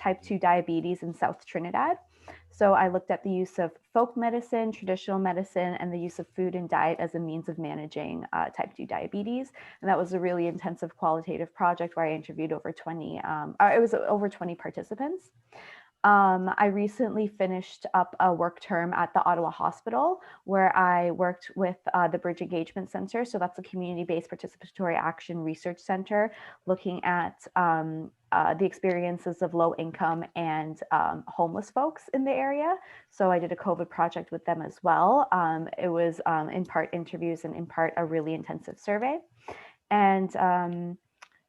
type 2 diabetes in South Trinidad. So I looked at the use of folk medicine, traditional medicine, and the use of food and diet as a means of managing type 2 diabetes. And that was a really intensive qualitative project where I interviewed over 20, it was over 20 participants. I recently finished up a work term at the Ottawa Hospital where I worked with the Bridge Engagement Center. So that's a community-based participatory action research center looking at the experiences of low income and homeless folks in the area. So I did a COVID project with them as well. It was in part interviews and in part a really intensive survey. And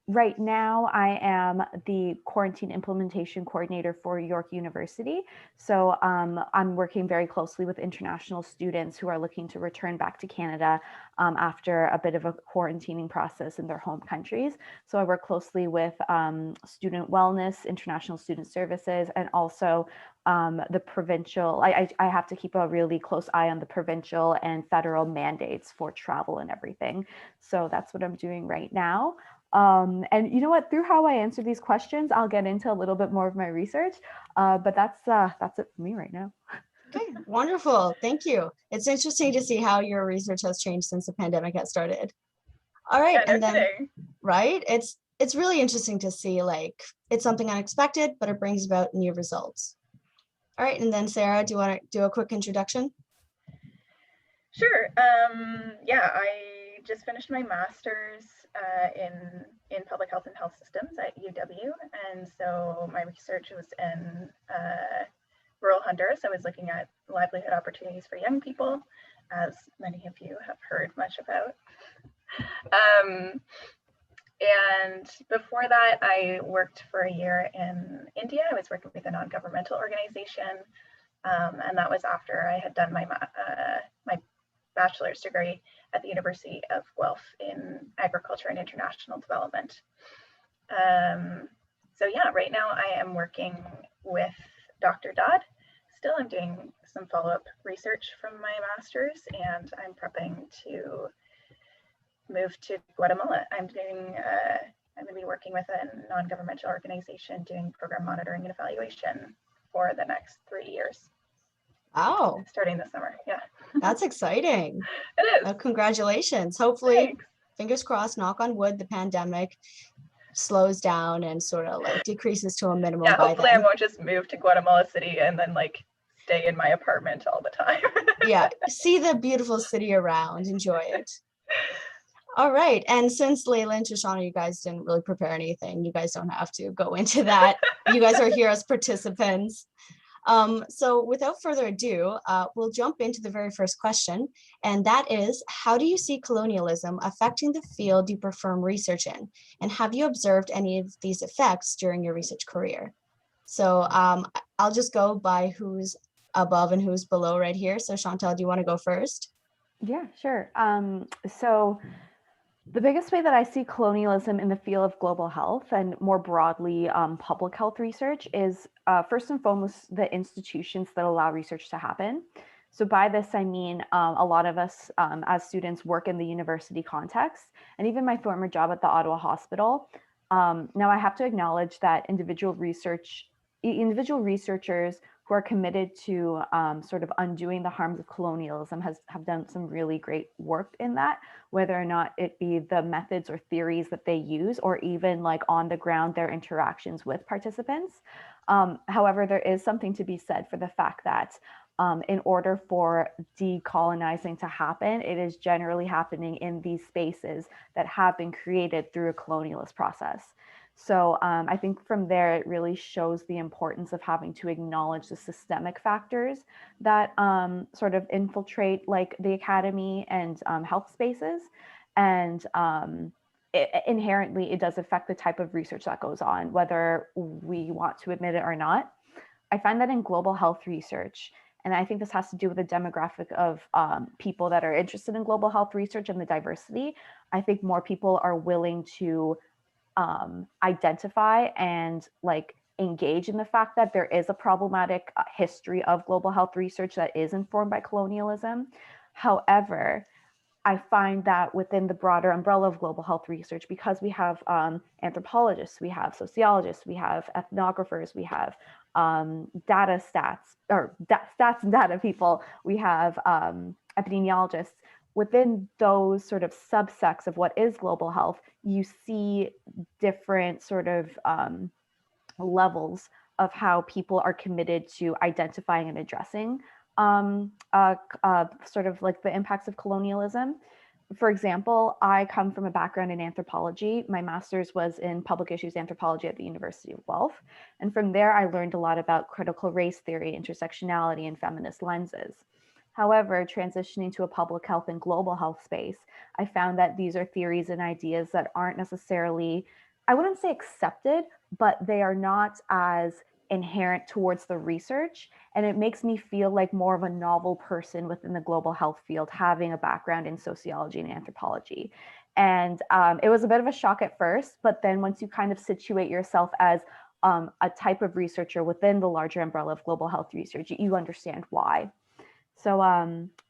right now, I am the quarantine implementation coordinator for York University. So I'm working very closely with international students who are looking to return back to Canada after a bit of a quarantining process in their home countries. So I work closely with student wellness, international student services, and also the provincial. I have to keep a really close eye on the provincial and federal mandates for travel and everything. So that's what I'm doing right now. And you know what, through how I answer these questions, I'll get into a little bit more of my research, but that's it for me right now. Okay, wonderful. Thank you. It's interesting to see how your research has changed since the pandemic has started. All right, Yeah, and then, kidding. right, it's really interesting to see, like, it's something unexpected, but it brings about new results. All right, and then Sarah, do you want to do a quick introduction? Sure. Yeah, I just finished my master's in public health and health systems at UW, and so my research was in rural Honduras. I was looking at livelihood opportunities for young people, as many of you have heard much about. And before that, I worked for a year in India. I was working with a non-governmental organization, and that was after I had done my bachelor's degree at the University of Guelph in agriculture and international development. So yeah, right now I am working with Dr. Dodd. Still, I'm doing some follow-up research from my master's, and I'm prepping to move to Guatemala. I'm going to be working with a non-governmental organization doing program monitoring and evaluation for the next 3 years. Oh, starting this summer. Yeah, that's exciting. It is. Congratulations. Hopefully, Thanks. Fingers crossed, knock on wood, the pandemic slows down and sort of like decreases to a minimum. Yeah, by hopefully then. I won't just move to Guatemala City and then like stay in my apartment all the time. Yeah, see the beautiful city around, enjoy it. All right, and since Layla and Shoshana, you guys didn't really prepare anything, you guys don't have to go into that. You guys are here as participants. So without further ado, we'll jump into the very first question, and that is, how do you see colonialism affecting the field you perform research in? And have you observed any of these effects during your research career? So I'll just go by who's above and who's below right here. So Chantelle, do you want to go first? Yeah, sure. So the biggest way that I see colonialism in the field of global health and more broadly public health research is first and foremost the institutions that allow research to happen. So by this, I mean a lot of us as students work in the university context, and even my former job at the Ottawa Hospital. Now I have to acknowledge that individual researchers who are committed to sort of undoing the harms of colonialism have done some really great work in that, whether or not it be the methods or theories that they use, or even like on the ground, their interactions with participants. However, there is something to be said for the fact that in order for decolonizing to happen, it is generally happening in these spaces that have been created through a colonialist process. So I think from there, it really shows the importance of having to acknowledge the systemic factors that sort of infiltrate like the academy and health spaces. And inherently, it does affect the type of research that goes on, whether we want to admit it or not. I find that in global health research, and I think this has to do with the demographic of people that are interested in global health research and the diversity. I think more people are willing to identify and like engage in the fact that there is a problematic history of global health research that is informed by colonialism. However, I find that within the broader umbrella of global health research, because we have anthropologists, we have sociologists, we have ethnographers, we have stats and data people, we have epidemiologists. Within those sort of subsects of what is global health, you see different sort of levels of how people are committed to identifying and addressing sort of like the impacts of colonialism. For example, I come from a background in anthropology. My master's was in public issues anthropology at the University of Guelph. And from there, I learned a lot about critical race theory, intersectionality, and feminist lenses. However, transitioning to a public health and global health space, I found that these are theories and ideas that aren't necessarily, I wouldn't say accepted, but they are not as inherent towards the research. And it makes me feel like more of a novel person within the global health field, having a background in sociology and anthropology. And it was a bit of a shock at first, but then once you kind of situate yourself as a type of researcher within the larger umbrella of global health research, you understand why. So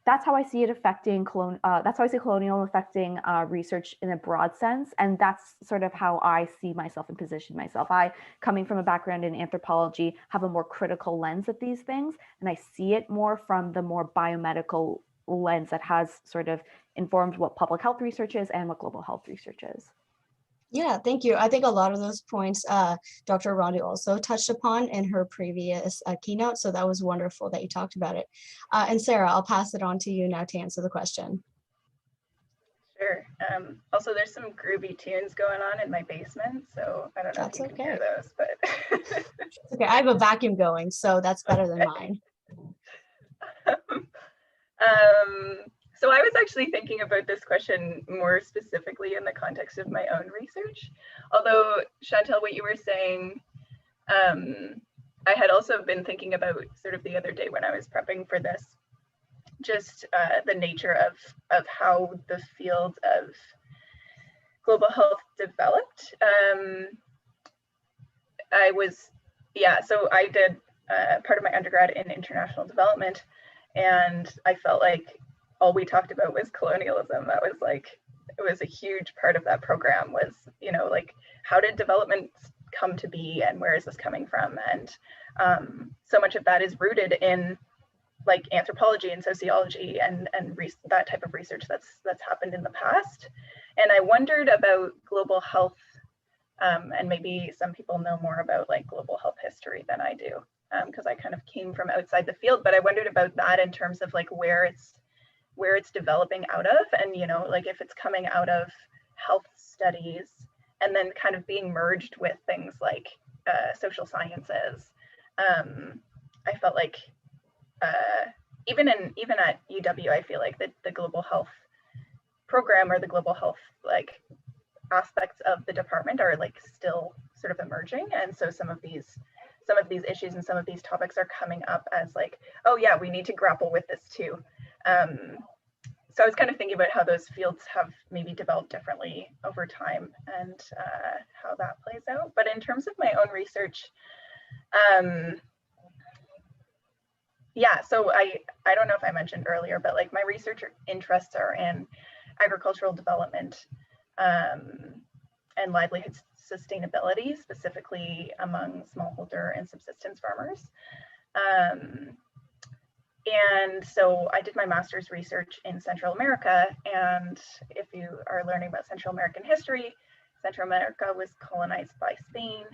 that's how I see it affecting that's how I see colonial affecting research in a broad sense, and that's sort of how I see myself and position myself. I, coming from a background in anthropology, have a more critical lens at these things, and I see it more from the more biomedical lens that has sort of informed what public health research is and what global health research is. Yeah, thank you. I think a lot of those points Dr. Rondi also touched upon in her previous keynote, so that was wonderful that you talked about it. And Sarah, I'll pass it on to you now to answer the question. Sure. Also, there's some groovy tunes going on in my basement, so I don't know if you can hear those, but okay, I have a vacuum going, so that's better than mine. So I was actually thinking about this question more specifically in the context of my own research. Although, Chantelle, what you were saying, I had also been thinking about sort of the other day when I was prepping for this, just the nature of how the field of global health developed. So I did part of my undergrad in international development, and I felt like all we talked about was colonialism. That was like, it was a huge part of that program was, you know, like, how did development come to be and where is this coming from? And so much of that is rooted in like anthropology and sociology and that type of research that's happened in the past. And I wondered about global health, and maybe some people know more about like global health history than I do, because I kind of came from outside the field, but I wondered about that in terms of like where it's developing out of, and you know, like if it's coming out of health studies and then kind of being merged with things like social sciences. I felt like even at UW, I feel like the global health program or the global health like aspects of the department are like still sort of emerging, and so some of these issues and some of these topics are coming up as like, oh yeah, we need to grapple with this too. So I was kind of thinking about how those fields have maybe developed differently over time and how that plays out. But in terms of my own research, so I don't know if I mentioned earlier, but like my research interests are in agricultural development and livelihood sustainability, specifically among smallholder and subsistence farmers. And so I did my master's research in Central America. And if you are learning about Central American history, Central America was colonized by Spain.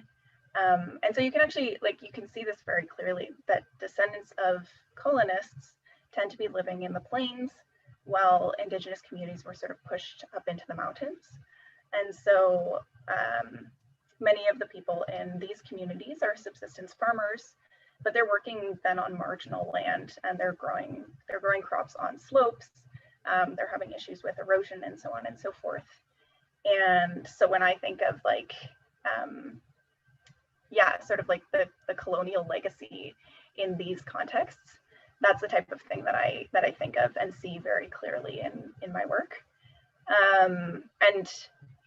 And so you can actually, like, you can see this very clearly, that descendants of colonists tend to be living in the plains while indigenous communities were sort of pushed up into the mountains. And so many of the people in these communities are subsistence farmers, but they're working then on marginal land, and they're growing crops on slopes. They're having issues with erosion and so on and so forth. And so when I think of like, sort of like the colonial legacy in these contexts, that's the type of thing that I think of and see very clearly in my work. And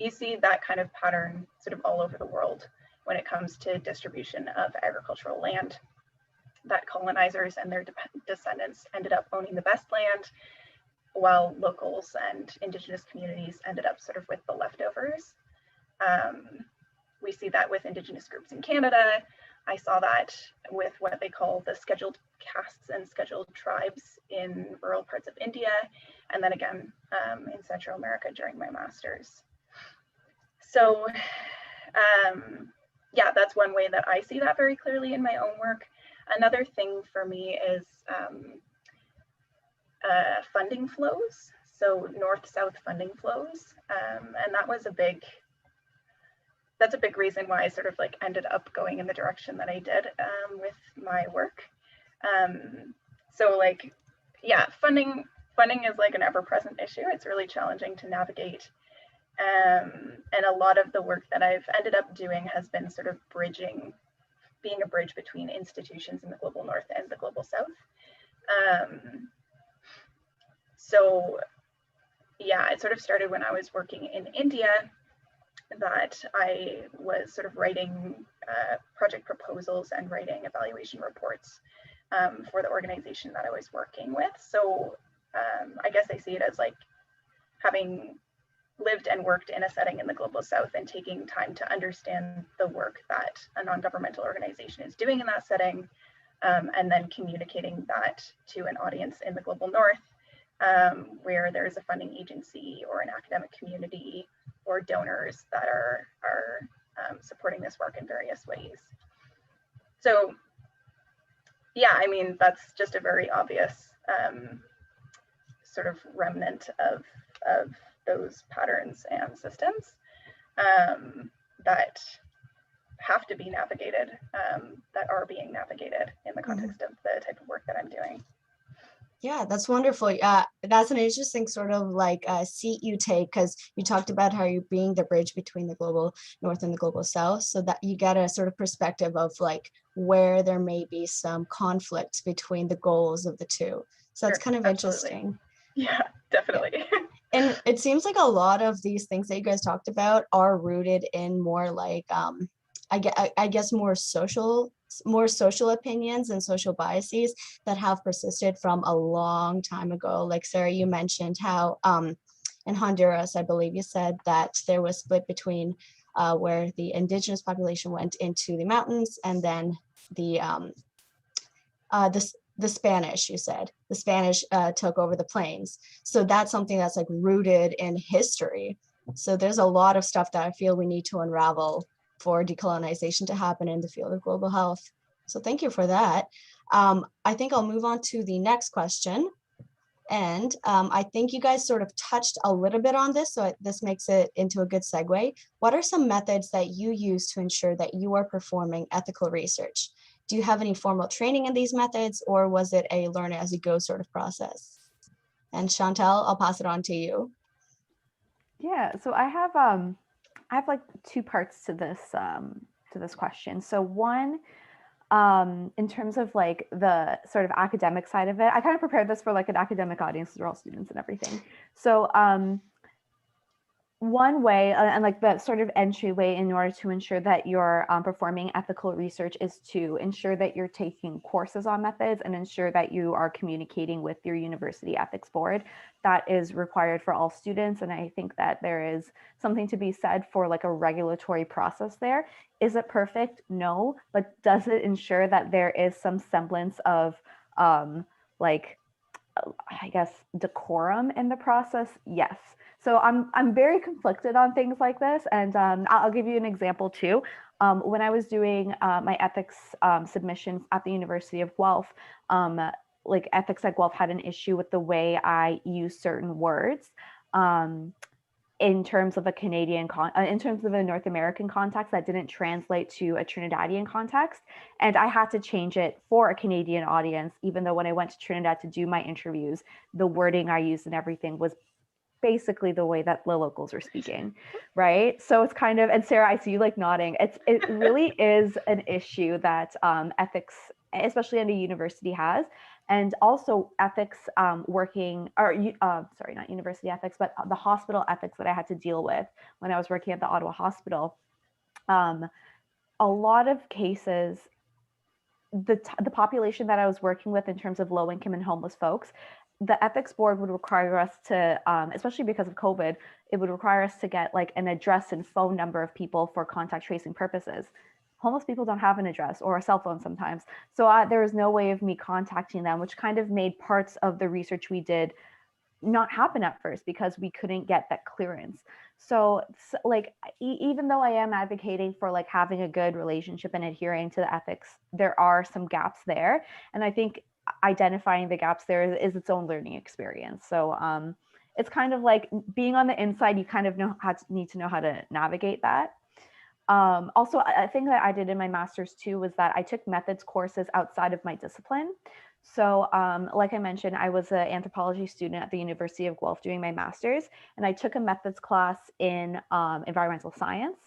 you see that kind of pattern sort of all over the world when it comes to distribution of agricultural land, that colonizers and their descendants ended up owning the best land, while locals and Indigenous communities ended up sort of with the leftovers. We see that with Indigenous groups in Canada. I saw that with what they call the scheduled castes and scheduled tribes in rural parts of India, and then again in Central America during my master's. So yeah, that's one way that I see that very clearly in my own work. Another thing for me is funding flows, so north-south funding flows, and that was that's a big reason why I sort of like ended up going in the direction that I did with my work. So like, yeah, funding is like an ever-present issue. It's really challenging to navigate. And a lot of the work that I've ended up doing has been sort of being a bridge between institutions in the global north and the global south. So yeah, it sort of started when I was working in India, that I was sort of writing project proposals and writing evaluation reports for the organization that I was working with. So I guess I see it as like having lived and worked in a setting in the global south and taking time to understand the work that a non-governmental organization is doing in that setting, and then communicating that to an audience in the global north, where there's a funding agency or an academic community or donors that are supporting this work in various ways. So yeah, I mean, that's just a very obvious sort of remnant of those patterns and systems that have to be navigated, that are being navigated in the context of the type of work that I'm doing. Yeah, that's wonderful. That's an interesting sort of like seat you take, because you talked about how you're being the bridge between the global north and the global south, so that you get a sort of perspective of like where there may be some conflict between the goals of the two. So that's kind of interesting. Yeah, definitely. Yeah. And it seems like a lot of these things that you guys talked about are rooted in more like, I guess more social opinions and social biases that have persisted from a long time ago. Like Sara, you mentioned how in Honduras, I believe you said that there was split between where the indigenous population went into the mountains, and then the Spanish, you said, the Spanish took over the plains. So that's something that's like rooted in history. So there's a lot of stuff that I feel we need to unravel for decolonization to happen in the field of global health. So thank you for that. I think I'll move on to the next question. And I think you guys sort of touched a little bit on this, so this makes it into a good segue. What are some methods that you use to ensure that you are performing ethical research? Do you have any formal training in these methods, or was it a learn as you go sort of process? And Chantelle, I'll pass it on to you. Yeah, so I have like two parts to this question. So one, in terms of like the sort of academic side of it, I kind of prepared this for like an academic audience, we're all students and everything. So one way, and like the sort of entryway in order to ensure that you're performing ethical research, is to ensure that you're taking courses on methods and ensure that you are communicating with your university ethics board. That is required for all students. And I think that there is something to be said for like a regulatory process there. Is it perfect? No. But does it ensure that there is some semblance of like, I guess, decorum in the process? Yes. So I'm very conflicted on things like this, and I'll give you an example too. When I was doing my ethics submission at the University of Guelph, like ethics at Guelph had an issue with the way I use certain words in terms of a in terms of a North American context that didn't translate to a Trinidadian context, and I had to change it for a Canadian audience. Even though when I went to Trinidad to do my interviews, the wording I used and everything was basically the way that the locals are speaking, right? So it's kind of, and Sara, I see you like nodding. It really is an issue that ethics, especially at a university, has. And also ethics working, or sorry, not university ethics, but the hospital ethics that I had to deal with when I was working at the Ottawa Hospital. A lot of cases, the population that I was working with in terms of low income and homeless folks the ethics board would require us to, especially because of COVID, it would require us to get like an address and phone number of people for contact tracing purposes. Homeless people don't have an address or a cell phone sometimes. So there was no way of me contacting them, which kind of made parts of the research we did not happen at first because we couldn't get that clearance. So like, even though I am advocating for like having a good relationship and adhering to the ethics, there are some gaps there. And I think identifying the gaps there is its own learning experience. So it's kind of like being on the inside, you kind of need to know how to navigate that. Also, a thing that I did in my master's too was that I took methods courses outside of my discipline. So like I mentioned, I was an anthropology student at the University of Guelph doing my master's, and I took a methods class in environmental science.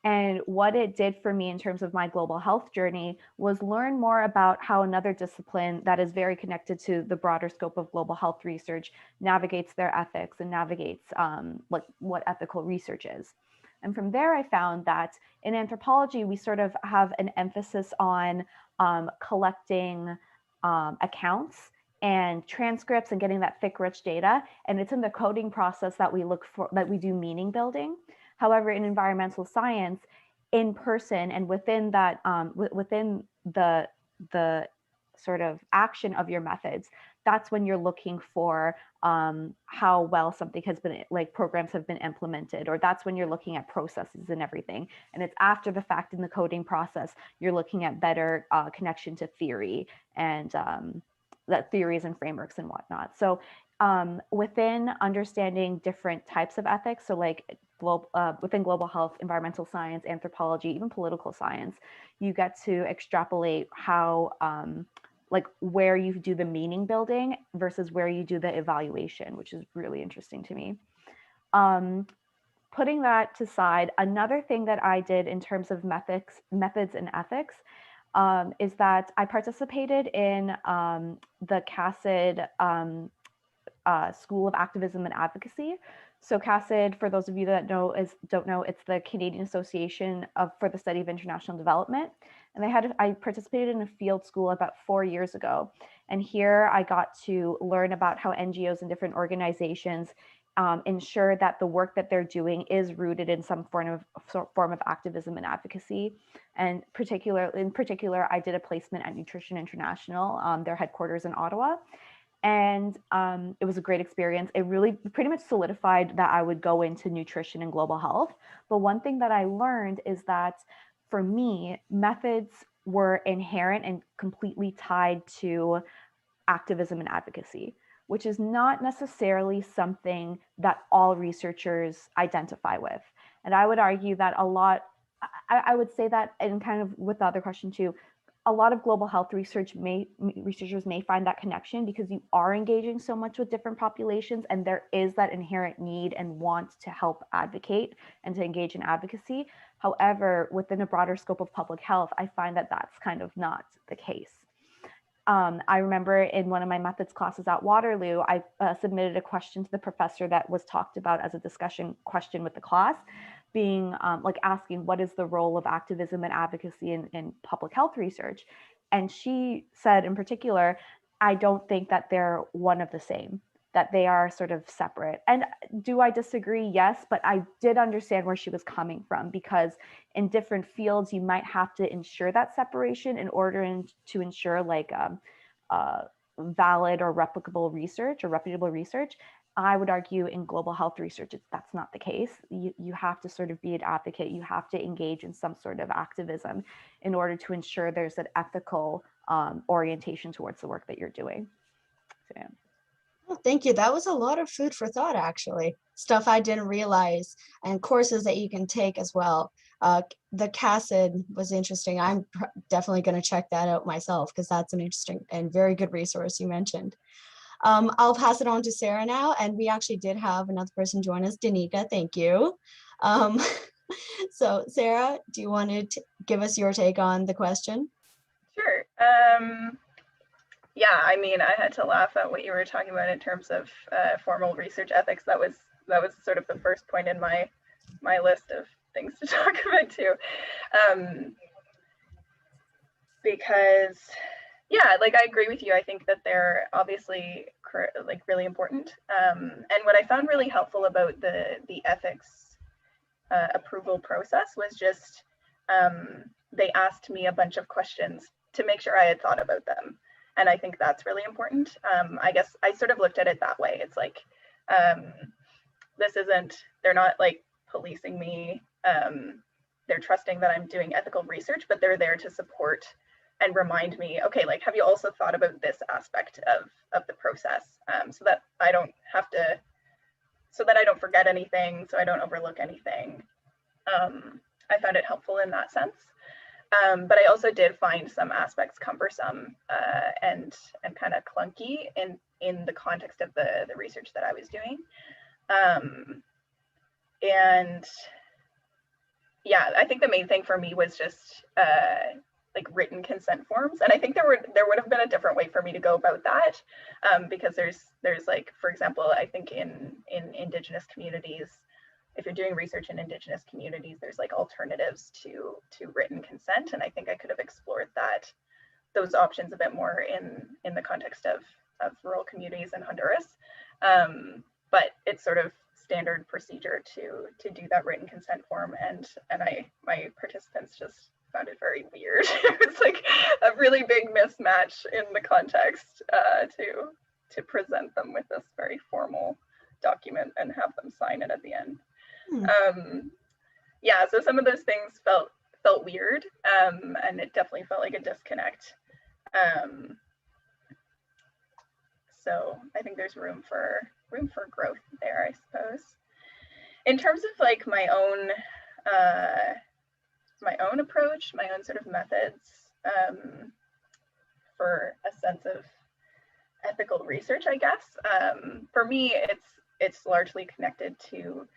And what it did for me in terms of my global health journey was learn more about how another discipline that is very connected to the broader scope of global health research navigates their ethics and navigates like what ethical research is. And from there, I found that in anthropology, we sort of have an emphasis on collecting accounts and transcripts and getting that thick, rich data. And it's in the coding process that we look for, that we do meaning building. However, in environmental science, in person and within that, within the sort of action of your methods, that's when you're looking for how well something has been, like programs have been implemented, or that's when you're looking at processes and everything. And it's after the fact in the coding process, you're looking at better connection to theory and that theories and frameworks and whatnot. So within understanding different types of ethics, so like within global health, environmental science, anthropology, even political science, you get to extrapolate how like where you do the meaning building versus where you do the evaluation, which is really interesting to me. Putting that to side, another thing that I did in terms of methods and ethics is that I participated in the CACID School of Activism and Advocacy. So CACID, for those of you that don't know, it's the Canadian Association for the Study of International Development. And I participated in a field school about 4 years ago. And here I got to learn about how NGOs and different organizations ensure that the work that they're doing is rooted in some form of activism and advocacy. And in particular, I did a placement at Nutrition International, their headquarters in Ottawa. And it was a great experience. It really pretty much solidified that I would go into nutrition and global health. But one thing that I learned is that for me, methods were inherent and completely tied to activism and advocacy, which is not necessarily something that all researchers identify with. And I would argue that I would say that, and kind of with the other question too, a lot of global health researchers may find that connection because you are engaging so much with different populations, and there is that inherent need and want to help advocate and to engage in advocacy. However, within a broader scope of public health, I find that that's kind of not the case. I remember in one of my methods classes at Waterloo, I submitted a question to the professor that was talked about as a discussion question with the class, being like asking what is the role of activism and advocacy in public health research. And she said in particular, I don't think that they're one of the same, that they are sort of separate. And do I disagree? Yes, but I did understand where she was coming from, because in different fields, you might have to ensure that separation in order to ensure like valid or replicable research or reputable research. I would argue in global health research, that's not the case. You have to sort of be an advocate. You have to engage in some sort of activism in order to ensure there's an ethical orientation towards the work that you're doing. So, yeah. Well, thank you. That was a lot of food for thought, actually. Stuff I didn't realize, and courses that you can take as well. The CACID was interesting. I'm definitely going to check that out myself, because that's an interesting and very good resource you mentioned. I'll pass it on to Sara now, and we actually did have another person join us, Danica. Thank you. So Sara, do you want to give us your take on the question? Sure. Yeah, I mean, I had to laugh at what you were talking about in terms of formal research ethics. That was sort of the first point in my list of things to talk about too, because yeah, like I agree with you. I think that they're obviously like really important. And what I found really helpful about the ethics approval process was just they asked me a bunch of questions to make sure I had thought about them. And I think that's really important. I guess I sort of looked at it that way. It's like, they're not like policing me. They're trusting that I'm doing ethical research, but they're there to support and remind me, okay, like, have you also thought about this aspect of the process? So that I don't forget anything, so I don't overlook anything. I found it helpful in that sense. But I also did find some aspects cumbersome and kind of clunky in the context of the research that I was doing. And yeah, I think the main thing for me was just like written consent forms. And I think there would have been a different way for me to go about that, because there's like, for example, I think in Indigenous communities, if you're doing research in Indigenous communities, there's like alternatives to written consent. And I think I could have explored those options a bit more in the context of rural communities in Honduras. But it's sort of standard procedure to do that written consent form. And my participants just found it very weird. It's like a really big mismatch in the context to present them with this very formal document and have them sign it at the end. Yeah, so some of those things felt weird, and it definitely felt like a disconnect. So I think there's room for growth there, I suppose. In terms of like my own approach, my own sort of methods for a sense of ethical research, I guess. For me, it's largely connected to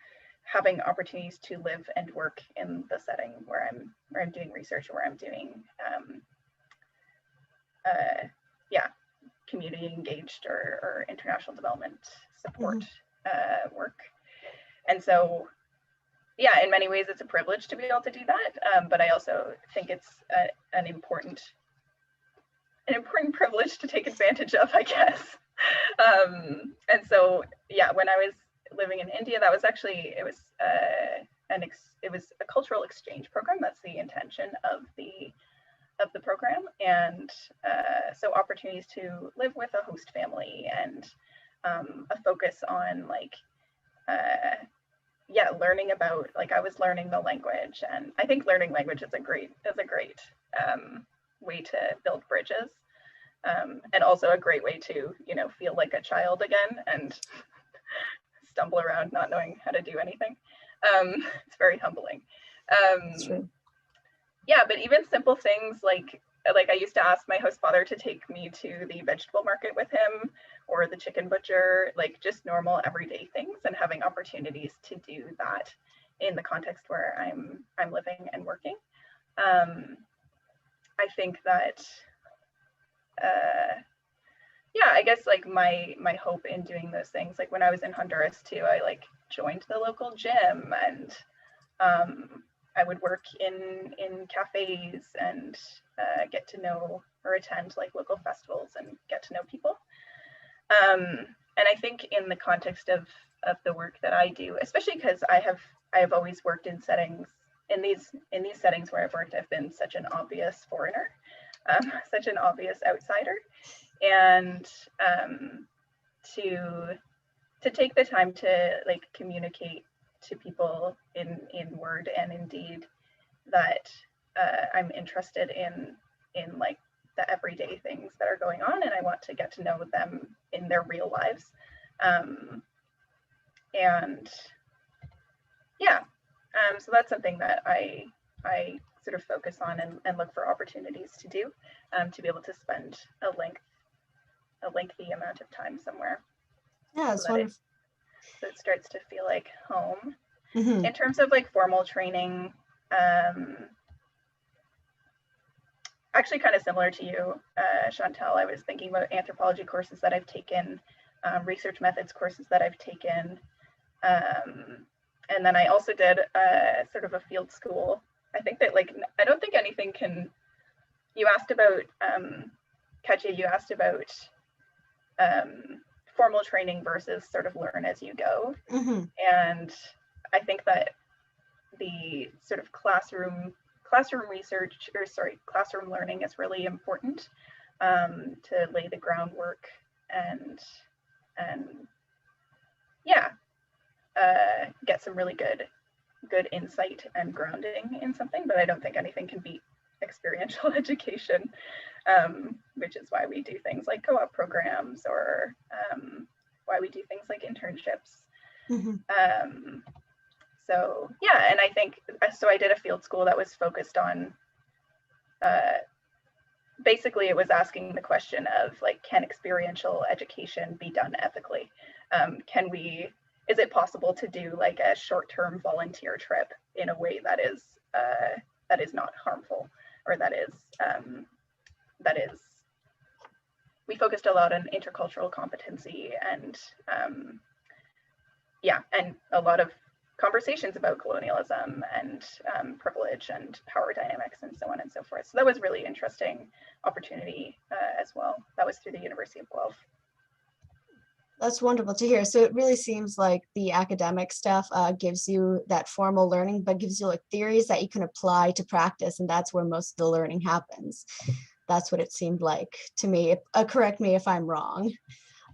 having opportunities to live and work in the setting where I'm doing research, or where I'm doing community engaged or international development support work. And so, yeah, in many ways it's a privilege to be able to do that, but I also think it's an important privilege to take advantage of, I guess. And so, yeah, when I was living in India, that was actually, it was a cultural exchange program. That's the intention of the program. And so opportunities to live with a host family, and a focus on like, learning about, like, I was learning the language, and I think learning language is a great way to build bridges, and also a great way to, feel like a child again and stumble around not knowing how to do anything. It's very humbling. Yeah, but even simple things like I used to ask my host father to take me to the vegetable market with him, or the chicken butcher, like just normal everyday things, and having opportunities to do that in the context where I'm living and working. I think that, I guess like my hope in doing those things, like when I was in Honduras too, I like joined the local gym, and I would work in cafes and get to know or attend like local festivals and get to know people. And I think in the context of the work that I do, especially because I have always worked in settings, in these settings where I've worked, I've been such an obvious foreigner, such an obvious outsider, and to take the time to like communicate to people in word and in deed that I'm interested in like the everyday things that are going on, and I want to get to know them in their real lives. So that's something that I sort of focus on and look for opportunities to do, to be able to spend a lengthy amount of time somewhere. Yeah, it's wonderful. So it starts to feel like home. In terms of like formal training, actually kind of similar to you, Chantelle, I was thinking about anthropology courses that I've taken, research methods courses that I've taken. And then I also did sort of a field school. I think that like, I don't think anything can, you asked about, Katja, you asked about formal training versus sort of learn as you go. Mhm. And I think that the sort of classroom research, or sorry, classroom learning is really important to lay the groundwork and yeah, get some really good insight and grounding in something. But I don't think anything can beat experiential education, which is why we do things like co-op programs, or why we do things like internships. Mhm. So yeah, and I think, so I did a field school that was focused on, basically it was asking the question of like, can experiential education be done ethically? Is it possible to do like a short-term volunteer trip in a way that is not harmful, or that is we focused a lot on intercultural competency and and a lot of conversations about colonialism and privilege and power dynamics and so on and so forth. So that was really interesting opportunity as well. That was through the University of Guelph. That's wonderful to hear. So it really seems like the academic stuff gives you that formal learning, but gives you like theories that you can apply to practice, and that's where most of the learning happens. That's what it seemed like to me. Correct me if I'm wrong.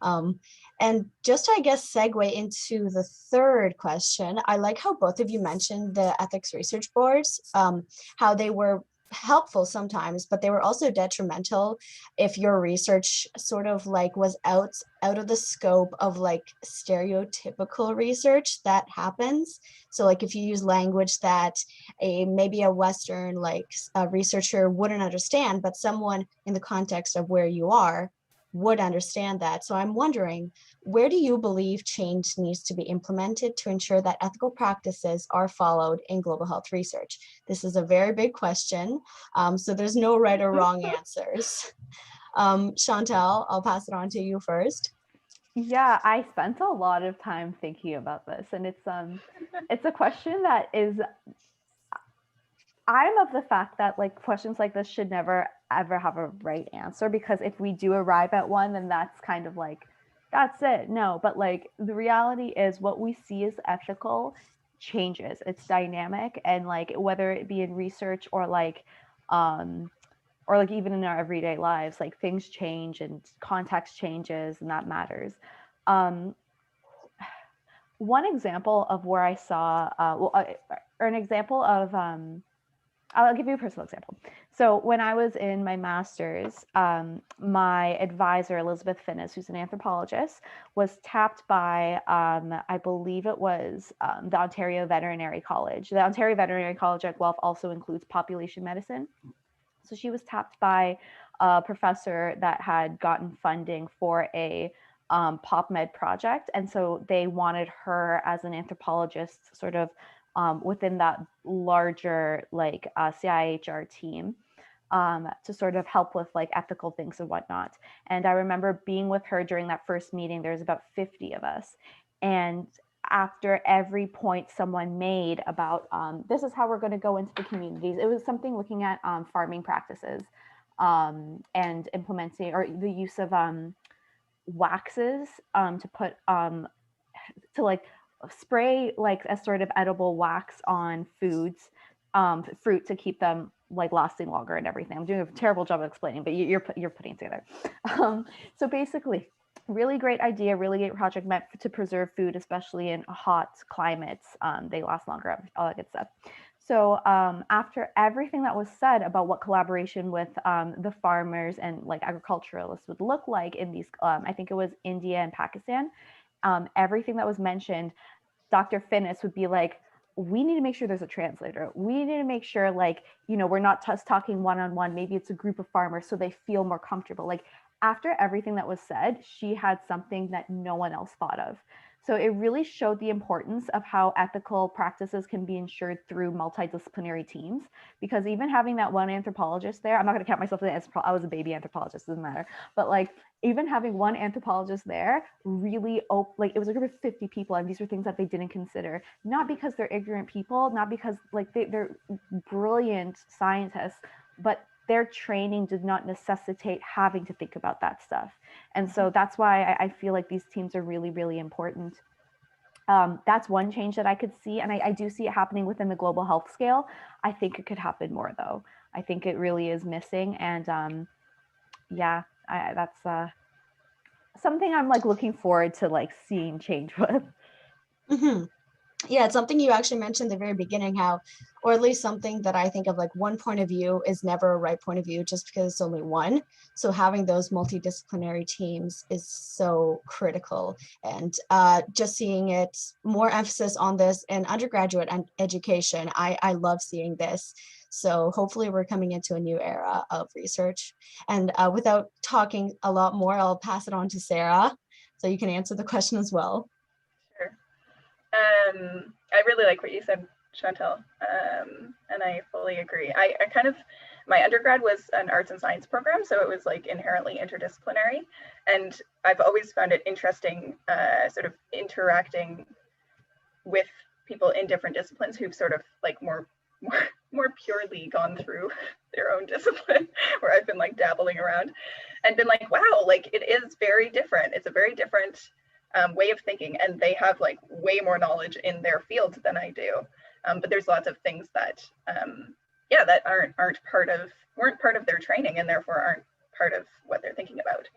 And just to, I guess, segue into the third question, I like how both of you mentioned the ethics research boards, how they were helpful sometimes, but they were also detrimental if your research sort of like was out of the scope of like stereotypical research that happens. So like if you use language that maybe a Western like a researcher wouldn't understand, but someone in the context of where you are would understand that. So I'm wondering, where do you believe change needs to be implemented to ensure that ethical practices are followed in global health research? This is a very big question, so there's no right or wrong answers. Chantelle, I'll pass it on to you first. Yeah, I spent a lot of time thinking about this, and it's a question that is, I'm of the fact that like questions like this should never ever have a right answer, because if we do arrive at one, then that's kind of like, that's it. No, but like the reality is what we see as ethical changes. It's dynamic, and like whether it be in research or like even in our everyday lives, like things change and context changes, and that matters. One example of where I saw, or an example of, I'll give you a personal example. So when I was in my master's, my advisor, Elizabeth Finnis, who's an anthropologist, was tapped by, I believe it was the Ontario Veterinary College. The Ontario Veterinary College at Guelph also includes population medicine. So she was tapped by a professor that had gotten funding for a PopMed project. And so they wanted her as an anthropologist sort of within that larger like CIHR team to sort of help with like ethical things and whatnot. And I remember being with her during that first meeting. There's about 50 of us. And after every point someone made about this is how we're going to go into the communities, it was something looking at farming practices and implementing, or the use of waxes to put to like spray like a sort of edible wax on foods, fruit, to keep them like lasting longer and everything. I'm doing a terrible job of explaining, but you're putting it together. So basically, really great idea, really great project meant to preserve food, especially in hot climates. They last longer, all that good stuff. So after everything that was said about what collaboration with the farmers and like agriculturalists would look like in these, I think it was India and Pakistan, everything that was mentioned, Dr. Finnis would be like, we need to make sure there's a translator. We need to make sure, like, you know, we're not just talking one-on-one. Maybe it's a group of farmers so they feel more comfortable. Like after everything that was said, she had something that no one else thought of. So it really showed the importance of how ethical practices can be ensured through multidisciplinary teams, because even having that one anthropologist there, I'm not going to count myself as I was a baby anthropologist, doesn't matter. But like even having one anthropologist there really, like it was a group of 50 people, and these were things that they didn't consider, not because they're ignorant people, not because like they're brilliant scientists, but their training did not necessitate having to think about that stuff. And so that's why I feel like these teams are really, really important. That's one change that I could see, and I do see it happening within the global health scale. I think it could happen more, though. I think it really is missing, and yeah, that's something I'm like looking forward to like seeing change with. Mm-hmm. Yeah, it's something you actually mentioned at the very beginning, how, or at least something that I think of, like one point of view is never a right point of view just because it's only one. So having those multidisciplinary teams is so critical. And just seeing it, more emphasis on this in undergraduate education, I love seeing this. So hopefully we're coming into a new era of research. And without talking a lot more, I'll pass it on to Sara, so you can answer the question as well. Sure. I really like what you said, Chantelle, and I fully agree. I kind of, my undergrad was an arts and science program, so it was like inherently interdisciplinary, and I've always found it interesting sort of interacting with people in different disciplines who've sort of like more purely gone through their own discipline, where I've been like dabbling around and been like, wow, like it is very different. It's a very different way of thinking, and they have like way more knowledge in their field than I do. But there's lots of things that, yeah, that weren't part of their training, and therefore aren't part of what they're thinking about.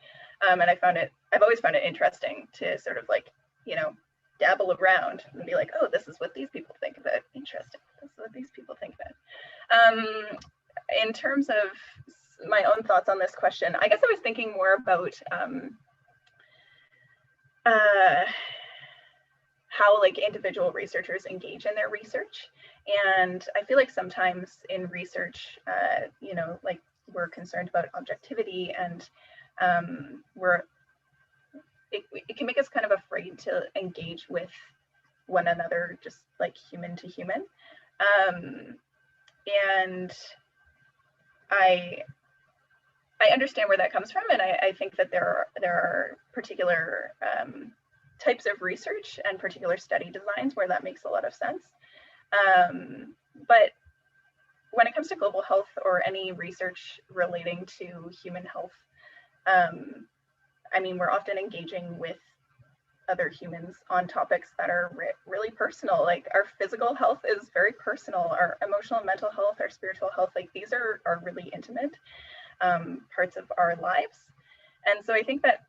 And I've always found it interesting to sort of like, you know, dabble around and be like, oh, this is what these people think of it. Interesting. This is what these people think of it. In terms of my own thoughts on this question, I guess I was thinking more about how like individual researchers engage in their research. And I feel like sometimes in research, you know, like we're concerned about objectivity, and it can make us kind of afraid to engage with one another, just like human to human. And I understand where that comes from, and I think that there are particular types of research and particular study designs where that makes a lot of sense. But when it comes to global health or any research relating to human health, I mean, we're often engaging with other humans on topics that are really personal. Like our physical health is very personal, our emotional and mental health, our spiritual health, like these are really intimate parts of our lives. And so I think that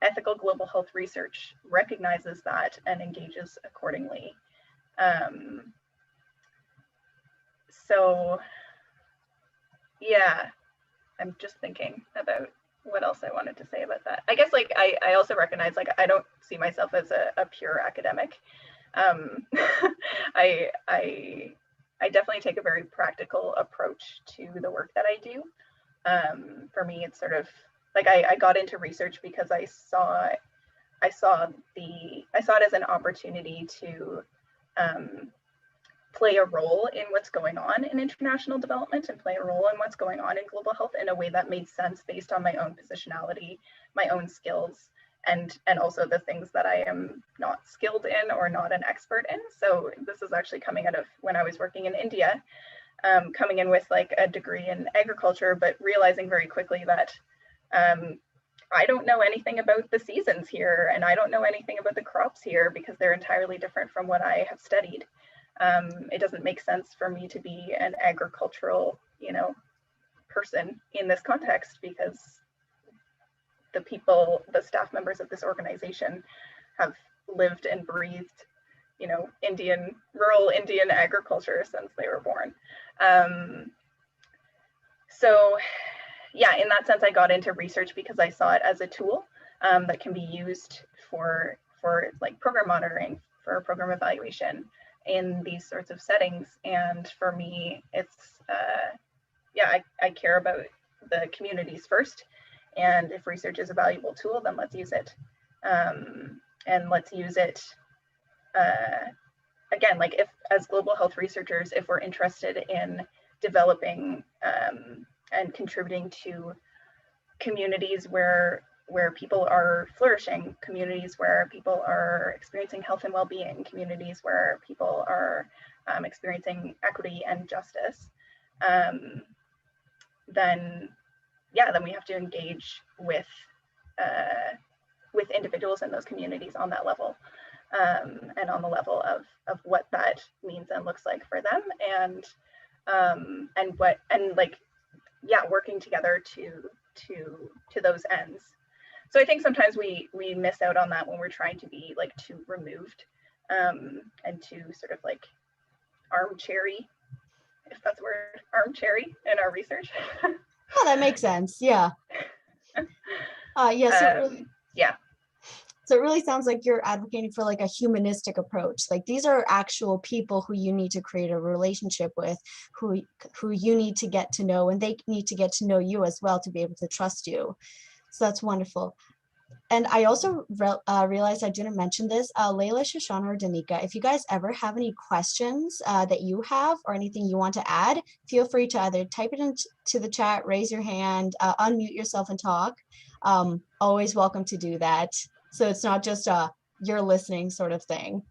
ethical global health research recognizes that and engages accordingly. So yeah, I'm just thinking about what else I wanted to say about that. I guess like I also recognize like I don't see myself as a pure academic. I definitely take a very practical approach to the work that I do. For me, it's sort of like I got into research because I saw it as an opportunity to play a role in what's going on in international development and play a role in what's going on in global health in a way that made sense based on my own positionality, my own skills, and also the things that I am not skilled in or not an expert in. So this is actually coming out of when I was working in India, coming in with like a degree in agriculture, but realizing very quickly that I don't know anything about the seasons here, and I don't know anything about the crops here because they're entirely different from what I have studied. It doesn't make sense for me to be an agricultural, you know, person in this context because the staff members of this organization have lived and breathed, you know, rural Indian agriculture since they were born. So yeah, in that sense, I got into research because I saw it as a tool that can be used for like program monitoring, for program evaluation in these sorts of settings. And for me, it's, yeah, I care about the communities first. And if research is a valuable tool, then let's use it. And let's use it, again, like if as global health researchers, if we're interested in developing and contributing to communities where people are flourishing, communities where people are experiencing health and well-being, communities where people are experiencing equity and justice, then we have to engage with individuals in those communities on that level, and on the level of what that means and looks like for them, and working together to those ends. So I think sometimes we miss out on that when we're trying to be like too removed, and too sort of like armchairy, if that's a word, armchairy in our research. Oh, that makes sense. Yeah. So it really sounds like you're advocating for like a humanistic approach. Like these are actual people who you need to create a relationship with, who you need to get to know, and they need to get to know you as well to be able to trust you. So that's wonderful. And I also realized I didn't mention this. Layla, Shoshana, or Danica, if you guys ever have any questions that you have or anything you want to add, feel free to either type it into the chat, raise your hand, unmute yourself and talk. Always welcome to do that. So it's not just you're listening sort of thing.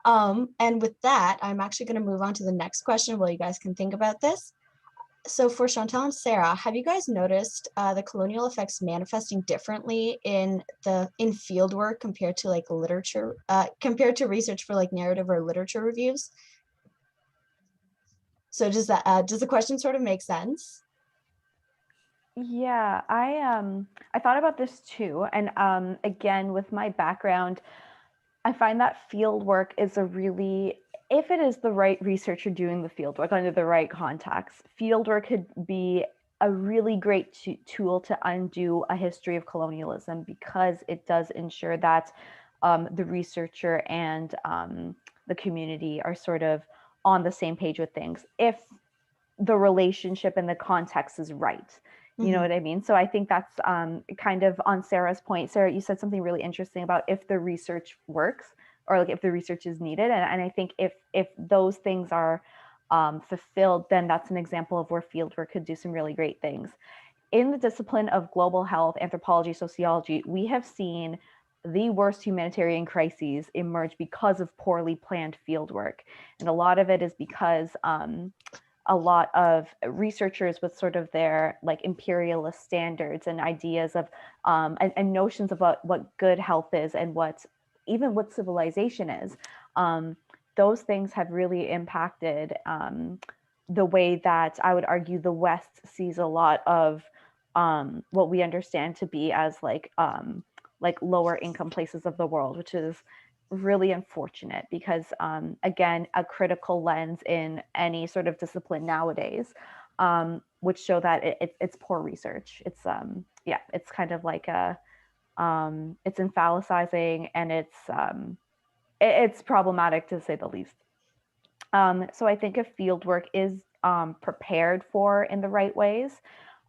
And with that, I'm actually going to move on to the next question while you guys can think about this. So for Chantelle and Sara, have you guys noticed the colonial effects manifesting differently in fieldwork compared to like literature, compared to research for like narrative or literature reviews? So does the question sort of make sense? Yeah, I thought about this too, and again, with my background, I find that field work is a really, if it is the right researcher doing the field work under the right context, field work could be a really great tool to undo a history of colonialism, because it does ensure that the researcher and the community are sort of on the same page with things, if the relationship and the context is right. You know what I mean? So I think that's kind of on Sara's point. Sara, you said something really interesting about if the research works, or like if the research is needed. And I think if those things are fulfilled, then that's an example of where fieldwork could do some really great things. In the discipline of global health, anthropology, sociology, we have seen the worst humanitarian crises emerge because of poorly planned fieldwork. And a lot of it is because a lot of researchers with sort of their like imperialist standards and ideas of and notions about what good health is and what civilization is, those things have really impacted the way that I would argue the West sees a lot of what we understand to be as like lower income places of the world, which is really unfortunate, because again, a critical lens in any sort of discipline nowadays would show that it's poor research. It's it's kind of like it's infalicizing, and it's problematic to say the least. So I think if fieldwork is prepared for in the right ways,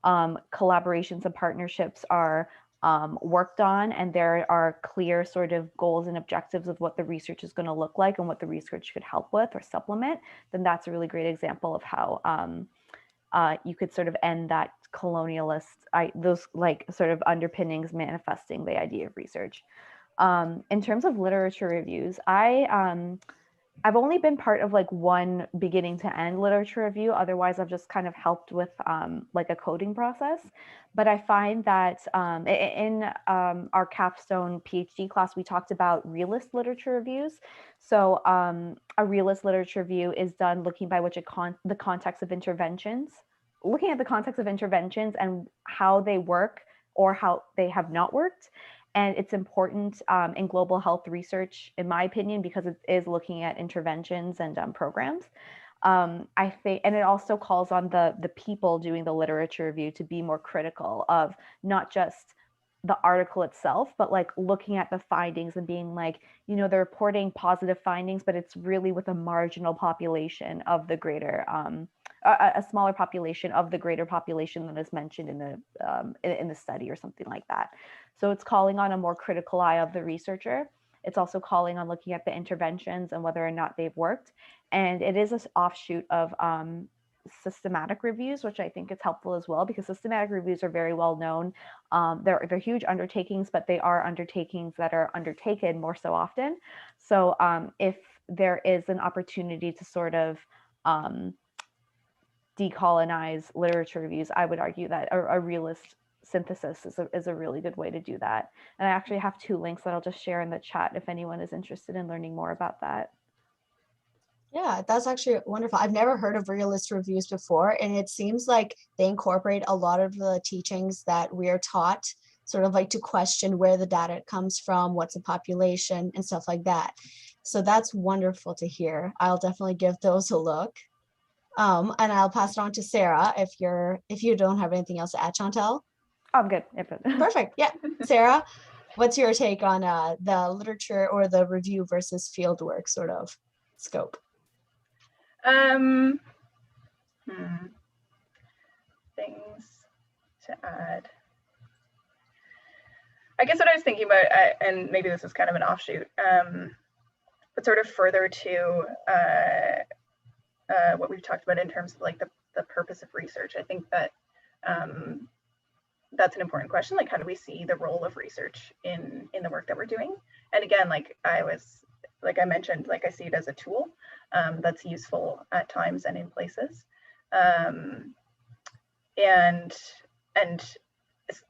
collaborations and partnerships are worked on, and there are clear sort of goals and objectives of what the research is going to look like and what the research could help with or supplement, then that's a really great example of how you could sort of end that colonialist, those like sort of underpinnings manifesting the idea of research. In terms of literature reviews, I've only been part of like one beginning to end literature review. Otherwise, I've just kind of helped with like a coding process. But I find that in our capstone PhD class, we talked about realist literature reviews. So a realist literature review is done looking by the context of interventions, looking at the context of interventions and how they work or how they have not worked. And it's important in global health research, in my opinion, because it is looking at interventions and programs. I think, and it also calls on the people doing the literature review to be more critical of not just the article itself, but like looking at the findings and being like, you know, they're reporting positive findings, but it's really with a marginal population of the greater, a smaller population of the greater population that is mentioned in the study or something like that. So it's calling on a more critical eye of the researcher. It's also calling on looking at the interventions and whether or not they've worked. And it is an offshoot of systematic reviews, which I think is helpful as well, because systematic reviews are very well known. They're huge undertakings, but they are undertakings that are undertaken more so often. So if there is an opportunity to sort of decolonize literature reviews, I would argue that a realist synthesis is a really good way to do that. And I actually have 2 links that I'll just share in the chat if anyone is interested in learning more about that. Yeah, that's actually wonderful. I've never heard of realist reviews before, and it seems like they incorporate a lot of the teachings that we are taught, sort of like to question where the data comes from, what's the population, and stuff like that. So that's wonderful to hear. I'll definitely give those a look. And I'll pass it on to Sarah if you don't have anything else to add, Chantelle. I'm good. Perfect. Yeah, Sarah, what's your take on the literature or the review versus fieldwork sort of scope? Things to add. I guess what I was thinking about, and maybe this is kind of an offshoot, but sort of further to what we've talked about in terms of like the purpose of research. I think that that's an important question. Like, how do we see the role of research in the work that we're doing? And again, like I mentioned, like I see it as a tool that's useful at times and in places. And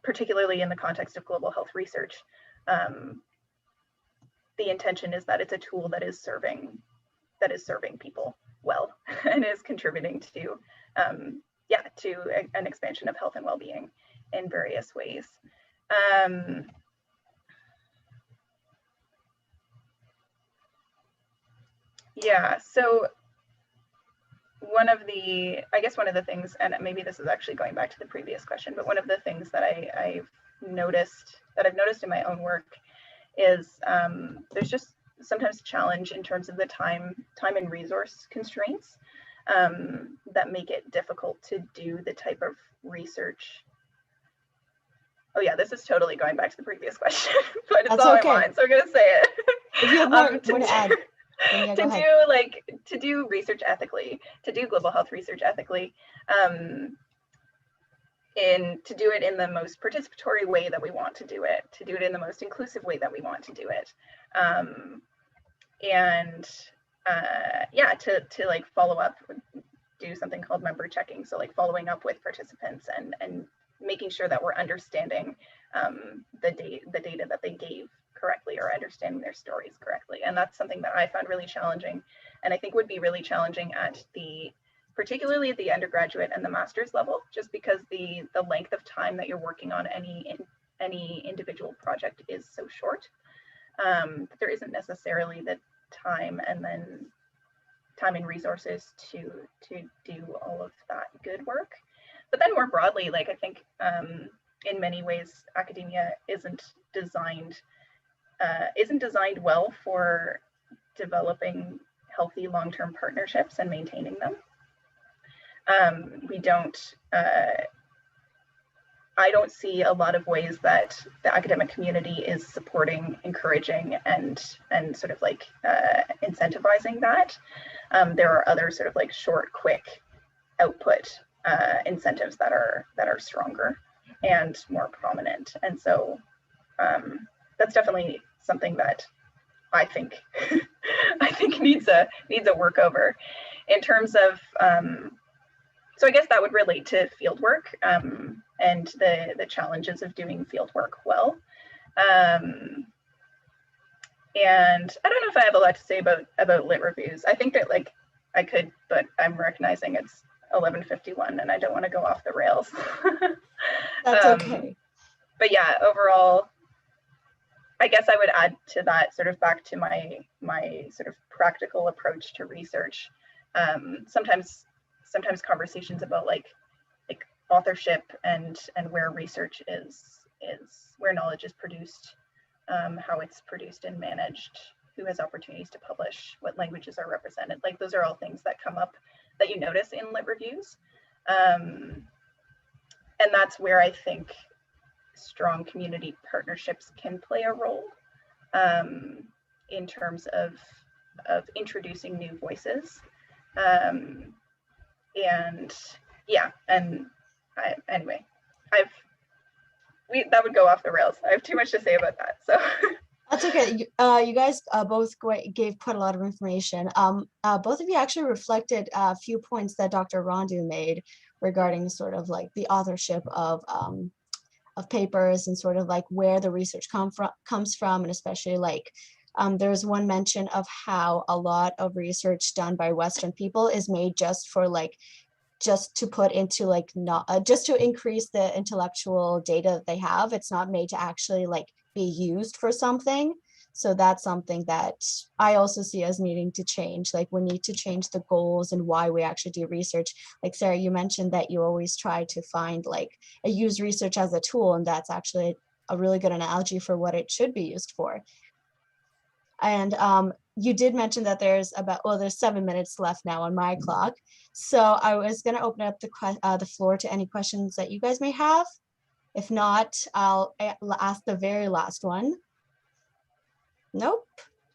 particularly in the context of global health research, the intention is that it's a tool that is serving people well and is contributing to an expansion of health and well-being in various ways. So one of the things, and maybe this is actually going back to the previous question, but one of the things that I've noticed in my own work is there's just sometimes a challenge in terms of the time and resource constraints that make it difficult to do the type of research. Oh yeah, this is totally going back to the previous question, but it's on my mind, so I'm gonna say it. If you have more to add. Yeah, to do research ethically, to do global health research ethically, to do it in the most participatory way that we want to do it, to do it in the most inclusive way that we want to do it, to like follow up, do something called member checking. So like following up with participants and making sure that we're understanding the data that they gave correctly, or understanding their stories correctly. And that's something that I found really challenging, and I think would be really challenging particularly at the undergraduate and the master's level, just because the length of time that you're working on any individual project is so short. There isn't necessarily the time and resources to do all of that good work. But then more broadly, like I think in many ways academia isn't designed well for developing healthy long-term partnerships and maintaining them. I don't see a lot of ways that the academic community is supporting, encouraging, and sort of like incentivizing that. There are other sort of like short, quick output incentives that are stronger and more prominent. And so that's definitely something that I think needs a workover in terms of. So I guess that would relate to fieldwork and the challenges of doing fieldwork well. And I don't know if I have a lot to say about lit reviews. I think that like I could, but I'm recognizing it's 11:51 and I don't want to go off the rails. That's okay. But yeah, overall, I guess I would add to that, sort of back to my sort of practical approach to research. Sometimes conversations about like authorship and where research is where knowledge is produced, how it's produced and managed, who has opportunities to publish, what languages are represented. Like those are all things that come up that you notice in lit reviews. And that's where I think strong community partnerships can play a role in terms of introducing new voices. That would go off the rails. I have too much to say about that. So That's okay. You guys both gave quite a lot of information. Both of you actually reflected a few points that Dr. Rondu made regarding sort of like the authorship of papers and sort of like where the research comes from, and especially like there's one mention of how a lot of research done by Western people is made just for like just to put into like not just to increase the intellectual data that they have. It's not made to actually like be used for something. So that's something that I also see as needing to change. Like we need to change the goals and why we actually do research. Like Sarah, you mentioned that you always try to find like use research as a tool, and that's actually a really good analogy for what it should be used for. And you did mention that there's there's 7 minutes left now on my clock. So I was going to open up the floor to any questions that you guys may have. If not, I'll ask the very last one. Nope.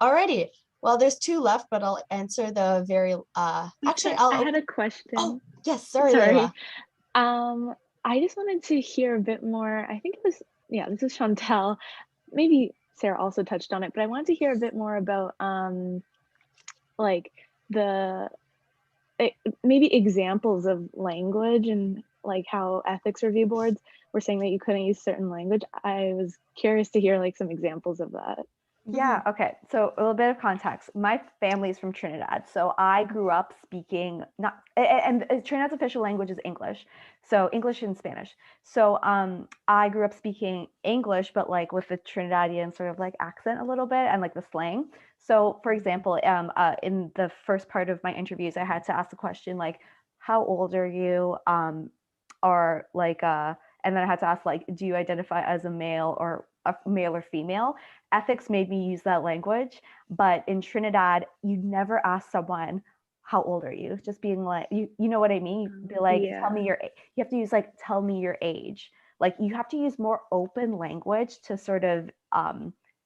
Alrighty. Well, there's 2 left, but I'll answer the very, actually, I had a question. Oh, yes, sorry. I just wanted to hear a bit more. I think this is Chantelle. Maybe Sarah also touched on it, but I wanted to hear a bit more about like maybe examples of language and like how ethics review boards were saying that you couldn't use certain language. I was curious to hear like some examples of that. Yeah, okay. So a little bit of context. My family's from Trinidad. So I grew up speaking and Trinidad's official language is English. So English and Spanish. So I grew up speaking English, but like with the Trinidadian sort of like accent a little bit and like the slang. So for example, in the first part of my interviews, I had to ask the question like, how old are you? Or like, and then I had to ask like, do you identify as a male or female? Ethics made me use that language, but in Trinidad, you never ask someone, how old are you? Just being like, you know what I mean? You'd be like, tell me your, you have to use like, tell me your age. Like you have to use more open language to sort of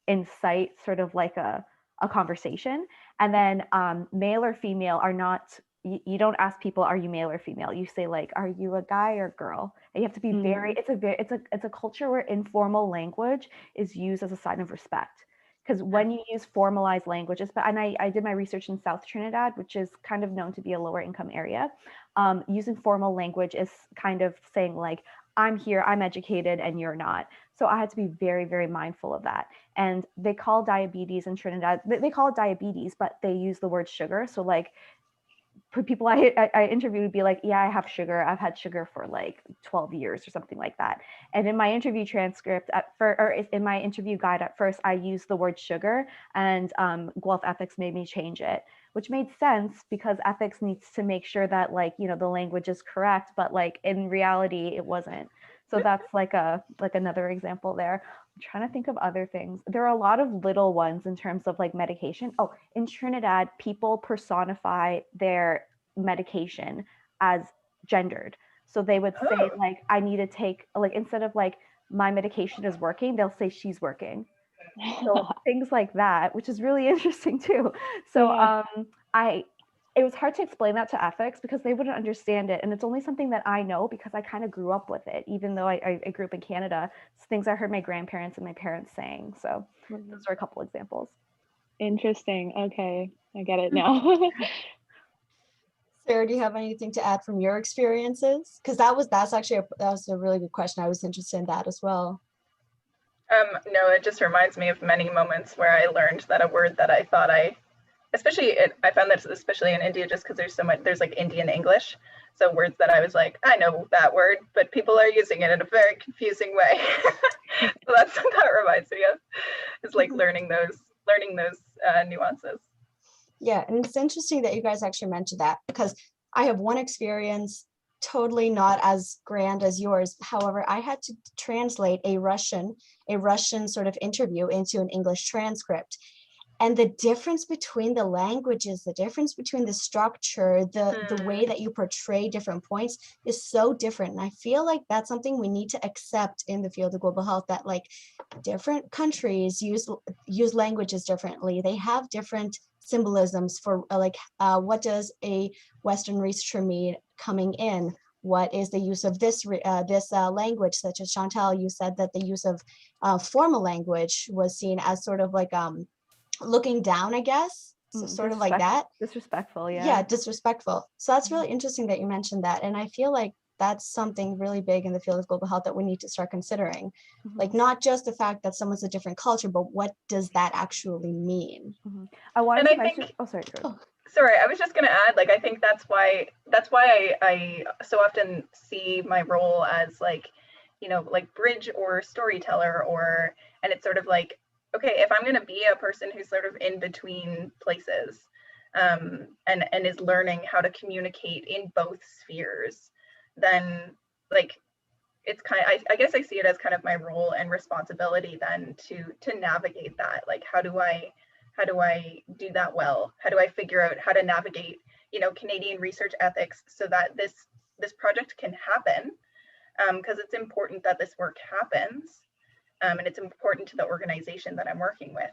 incite sort of like a conversation. And then male or female are not, you don't ask people, are you male or female? You say like, are you a guy or girl? And you have to be very, it's a culture where informal language is used as a sign of respect. Because when you use formalized languages, and I did my research in South Trinidad, which is kind of known to be a lower income area, using formal language is kind of saying like, I'm here, I'm educated, and you're not. So I had to be very, very mindful of that. And they call diabetes in Trinidad, they call it diabetes, but they use the word sugar. So like, people I interviewed would be like, yeah, I have sugar. I've had sugar for like 12 years or something like that. And in my interview transcript in my interview guide at first, I used the word sugar, and Guelph Ethics made me change it, which made sense because ethics needs to make sure that like, you know, the language is correct, but like in reality, it wasn't. So that's like another example there. I'm trying to think of other things. There are a lot of little ones in terms of like medication. Oh, in Trinidad, people personify their medication as gendered. So they would say like, I need to take, like, instead of like, my medication is working, they'll say she's working. So things like that, which is really interesting too. So it was hard to explain that to ethics because they wouldn't understand it. And it's only something that I know because I kind of grew up with it, even though I grew up in Canada. It's things I heard my grandparents and my parents saying. So those are a couple examples. Interesting. Okay, I get it now. Sarah, do you have anything to add from your experiences? Because that was a really good question. I was interested in that as well. No, it just reminds me of many moments where I learned that a word that I thought I found that especially in India, just because there's like Indian English. So words that I was like, I know that word, but people are using it in a very confusing way. So that's what that reminds me of, is like learning those nuances. Yeah, and it's interesting that you guys actually mentioned that because I have one experience totally not as grand as yours. However, I had to translate a Russian sort of interview into an English transcript. And the difference between the languages, the difference between the structure, the way that you portray different points is so different. And I feel like that's something we need to accept in the field of global health, that like different countries use languages differently. They have different symbolisms for what does a Western researcher mean coming in? what is the use of this language, such as Chantelle, you said that the use of formal language was seen as sort of like looking down, I guess. So sort of like that. Disrespectful, yeah. Yeah, disrespectful. So that's really interesting that you mentioned that. And I feel like that's something really big in the field of global health that we need to start considering. Like not just the fact that someone's a different culture, but what does that actually mean? I wanted And to I mention, think, oh, sorry. Sorry, I was just going to add, like, I think that's why I so often see my role as like, you know, like bridge or storyteller, and it's sort of like, okay, if I'm going to be a person who's sort of in between places, and is learning how to communicate in both spheres, then like it's kind of, I guess I see it as kind of my role and responsibility then to navigate that. Like, how do I do that well? How do I figure out how to navigate, you know, Canadian research ethics so that this project can happen? Because it's important that this work happens, and it's important to the organization that I'm working with.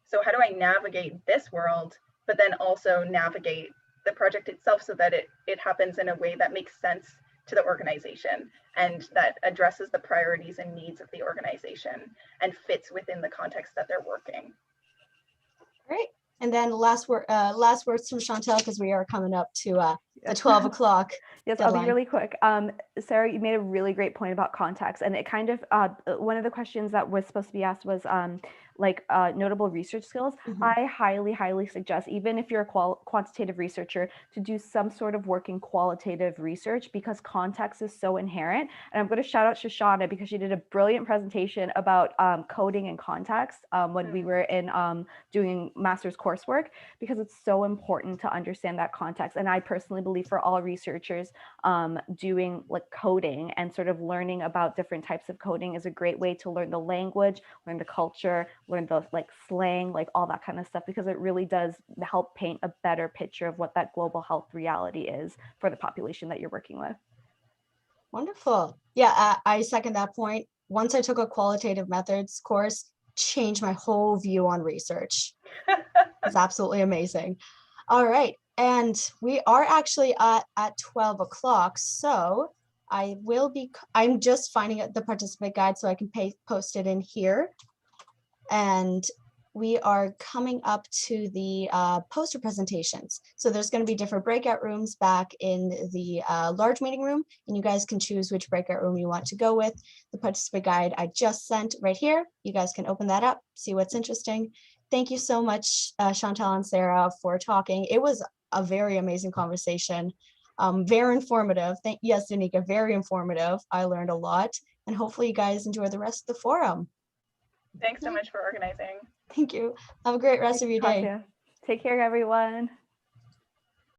So how do I navigate this world, but then also navigate the project itself so that it happens in a way that makes sense to the organization and that addresses the priorities and needs of the organization and fits within the context that they're working. Great. And then last words from Chantelle, because we are coming up to the 12 o'clock. Yes, deadline. I'll be really quick. Sarah, you made a really great point about context, and it kind of one of the questions that was supposed to be asked was notable research skills. I highly suggest, even if you're a quantitative researcher, to do some sort of work in qualitative research, because context is so inherent. And I'm going to shout out Shoshana because she did a brilliant presentation about coding and context when we were in doing master's coursework, because it's so important to understand that context. And I personally believe for all researchers, doing like coding and sort of learning about different types of coding is a great way to learn the language, learn the culture, learn the like slang, like all that kind of stuff, because it really does help paint a better picture of what that global health reality is for the population that you're working with. Wonderful. Yeah, I second that point. Once I took a qualitative methods course, changed my whole view on research. It's absolutely amazing. All right. And we are actually at 12 o'clock. So I'm just finding the participant guide so I can post it in here. And we are coming up to the poster presentations. So there's going to be different breakout rooms back in the large meeting room, and you guys can choose which breakout room you want to go with. The participant guide I just sent right here. You guys can open that up, see what's interesting. Thank you so much, Chantelle and Sara, for talking. It was a very amazing conversation, very informative. Yes, Danica, very informative. I learned a lot, and hopefully you guys enjoy the rest of the forum. Thanks so much for organizing. Thank you. Have a great rest of your day. Take care, everyone.